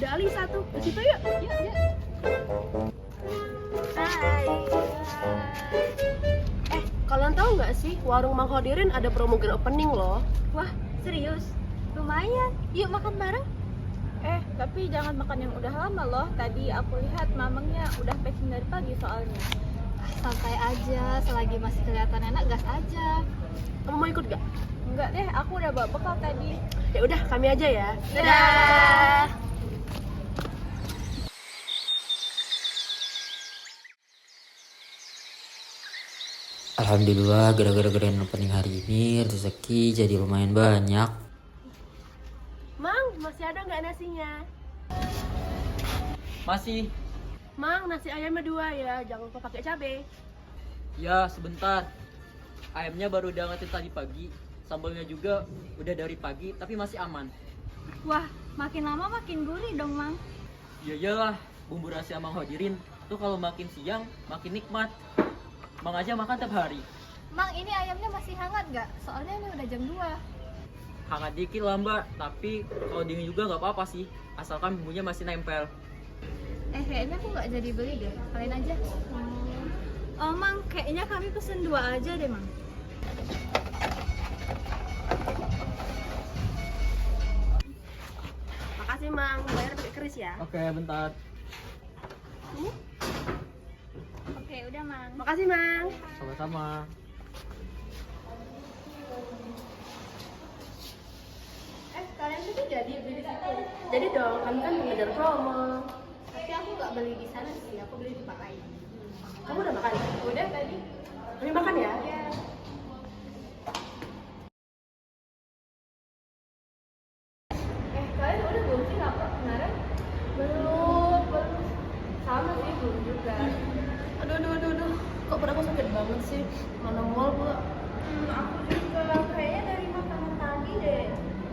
ada Alisa tuh. Ke situ yuk. Yuk, yuk. Hai. Kalian tahu nggak sih, warung Mang Hodirin ada promo grand opening loh. Wah, serius? Lumayan. Yuk makan bareng. Tapi jangan makan yang udah lama loh. Tadi aku lihat mamangnya udah packing dari pagi soalnya. Santai aja, selagi masih kelihatan enak gas aja. Kamu mau ikut gak? Enggak deh, aku udah bawa bekal tadi. Ya udah, kami aja ya. Dadah. Alhamdulillah gara-gara grand opening hari ini rezeki jadi lumayan banyak. Mang, masih ada nggak nasinya? Masih? Mang, nasi ayamnya 2 ya, jangan lupa pakai cabai. Ya, sebentar. Ayamnya baru diangetin tadi pagi. Sambalnya juga udah dari pagi, tapi masih aman. Wah, makin lama makin gurih dong, Mang. Ya iyalah, bumbu rahasia Mang Hodirin tuh kalau makin siang makin nikmat. Mang aja makan tiap hari. Mang, ini ayamnya masih hangat nggak? Soalnya ini udah jam 2. Hangat dikit lah mbak, tapi kalau dingin juga nggak apa-apa sih, asalkan bumbunya masih nempel. Kayaknya aku nggak jadi beli deh. Kalian aja. Oh, Mang, kayaknya kami pesen 2 aja deh, Mang. Makasih Mang, bayar pakai keris ya. Oke, bentar. Oke, udah, Mang. Makasih Mang. Sama-sama. Kalian tuh jadi beli di situ? Jadi dong, kami kan mengejar promo. Tapi aku nggak beli di sana sih, aku beli di tempat lain. Kamu udah makan? Udah tadi. Kami makan ya? Kalian udah belum sih lapar kemarin? Belum. Sama sih, belum juga. Aduh. Kok perutku sakit banget sih? Mana mall pula? Aku juga kayaknya dari makanan tadi deh.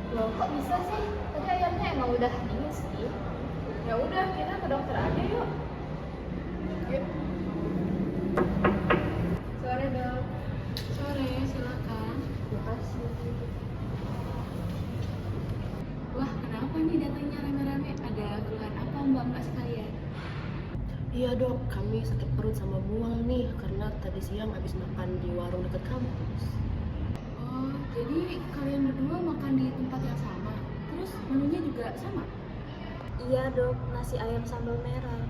Loh, kok bisa sih? Tadi ayamnya emang udah dingin sih. Ya udah, kita ke dokter aja yuk. Yuk. Sore dok. Sore, silakan. Makasih. Wah, kenapa nih datangnya rame-rame? Ada keluhan apa mbak-mbak sekalian? Iya dok, kami sakit perut sama mual nih karena tadi siang habis makan di warung dekat kampus. Oh, jadi kalian berdua makan di tempat yang sama? Terus menunya juga sama? Iya dok, nasi ayam sambal merah.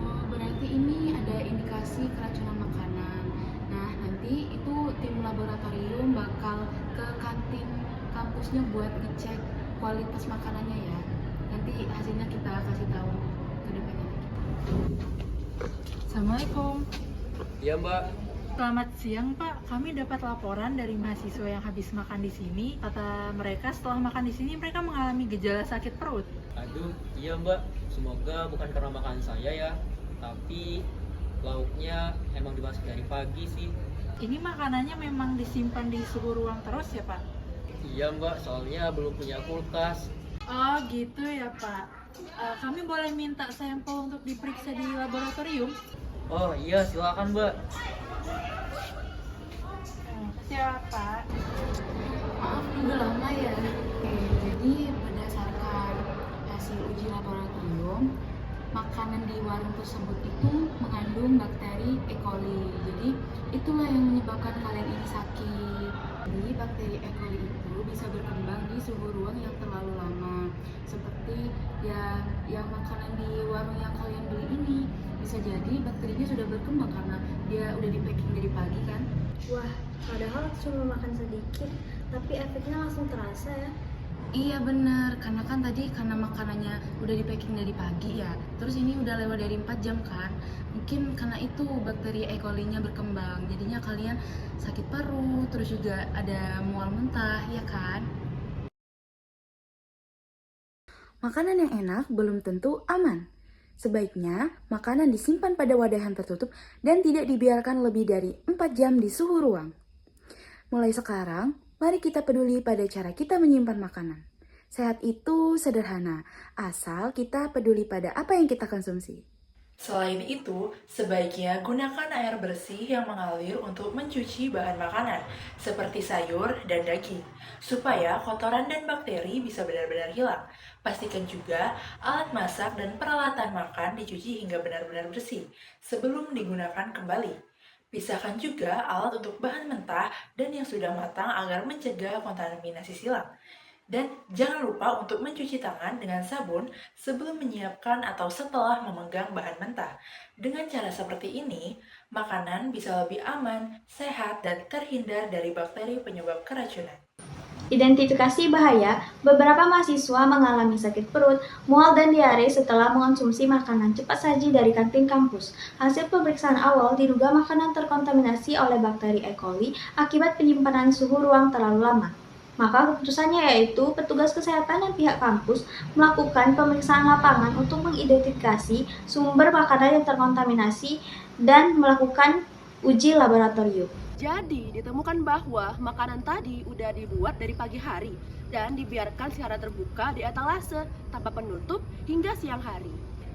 Oh, berarti ini ada indikasi keracunan makanan. Nah, nanti itu tim laboratorium bakal ke kantin kampusnya buat ngecek kualitas makanannya ya. Nanti hasilnya kita kasih tahu ke depannya lagi. Assalamualaikum. Iya mbak. Selamat siang Pak. Kami dapat laporan dari mahasiswa yang habis makan di sini. Kata mereka setelah makan di sini mereka mengalami gejala sakit perut. Aduh, iya mbak. Semoga bukan karena makan saya ya. Tapi lauknya emang dimasak dari pagi sih. Ini makanannya memang disimpan di suhu ruang terus ya Pak? Iya mbak, soalnya belum punya kulkas. Oh gitu ya Pak. Kami boleh minta sampel untuk diperiksa di laboratorium? Oh iya, silakan mbak. Siapa? Maaf, udah lama ya. Jadi berdasarkan hasil uji laboratorium, makanan di warung tersebut itu mengandung bakteri E. coli. Jadi itulah yang menyebabkan kalian ini sakit. Jadi bakteri E. coli itu bisa berkembang di suhu ruang yang terlalu lama. Seperti yang makanan di warung yang kalian beli ini. Bisa jadi bakterinya sudah berkembang karena dia udah di packing dari pagi kan. Wah, padahal cuma makan sedikit, tapi efeknya langsung terasa ya. Iya bener, karena makanannya udah di packing dari pagi ya. Terus ini udah lewat dari 4 jam kan. Mungkin karena itu bakteri E. coli-nya berkembang. Jadinya kalian sakit perut, terus juga ada mual mentah, ya kan? Makanan yang enak belum tentu aman. Sebaiknya, makanan disimpan pada wadah yang tertutup dan tidak dibiarkan lebih dari 4 jam di suhu ruang. Mulai sekarang, mari kita peduli pada cara kita menyimpan makanan. Sehat itu sederhana, asal kita peduli pada apa yang kita konsumsi. Selain itu, sebaiknya gunakan air bersih yang mengalir untuk mencuci bahan makanan, seperti sayur dan daging, supaya kotoran dan bakteri bisa benar-benar hilang. Pastikan juga alat masak dan peralatan makan dicuci hingga benar-benar bersih sebelum digunakan kembali. Pisahkan juga alat untuk bahan mentah dan yang sudah matang agar mencegah kontaminasi silang. Dan jangan lupa untuk mencuci tangan dengan sabun sebelum menyiapkan atau setelah memegang bahan mentah. Dengan cara seperti ini, makanan bisa lebih aman, sehat, dan terhindar dari bakteri penyebab keracunan. Identifikasi bahaya, beberapa mahasiswa mengalami sakit perut, mual, dan diare setelah mengonsumsi makanan cepat saji dari kantin kampus. Hasil pemeriksaan awal diduga makanan terkontaminasi oleh bakteri E. coli akibat penyimpanan suhu ruang terlalu lama. Maka keputusannya yaitu petugas kesehatan dan pihak kampus melakukan pemeriksaan lapangan untuk mengidentifikasi sumber makanan yang terkontaminasi dan melakukan uji laboratorium. Jadi, ditemukan bahwa makanan tadi udah dibuat dari pagi hari dan dibiarkan secara terbuka di etalase tanpa penutup hingga siang hari.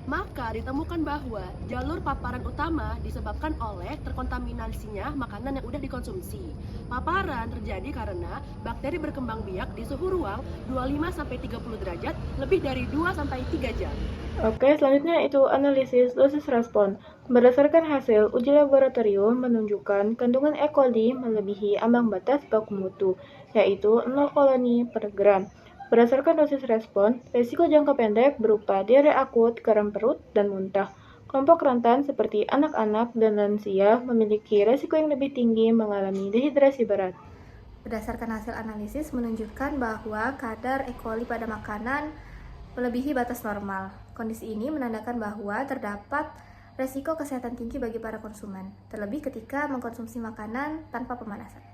Maka ditemukan bahwa jalur paparan utama disebabkan oleh terkontaminasinya makanan yang udah dikonsumsi. Paparan terjadi karena bakteri berkembang biak di suhu ruang 25-30 derajat lebih dari 2-3 jam. Oke, selanjutnya itu analisis dosis respon. Berdasarkan hasil uji laboratorium menunjukkan kandungan E. coli melebihi ambang batas baku mutu, yaitu 0 koloni per gram. Berdasarkan dosis respon, risiko jangka pendek berupa diare akut, garam perut, dan muntah. Kelompok rentan seperti anak-anak dan lansia memiliki risiko yang lebih tinggi mengalami dehidrasi berat. Berdasarkan hasil analisis menunjukkan bahwa kadar E. coli pada makanan melebihi batas normal. Kondisi ini menandakan bahwa terdapat resiko kesehatan tinggi bagi para konsumen, terlebih ketika mengkonsumsi makanan tanpa pemanasan.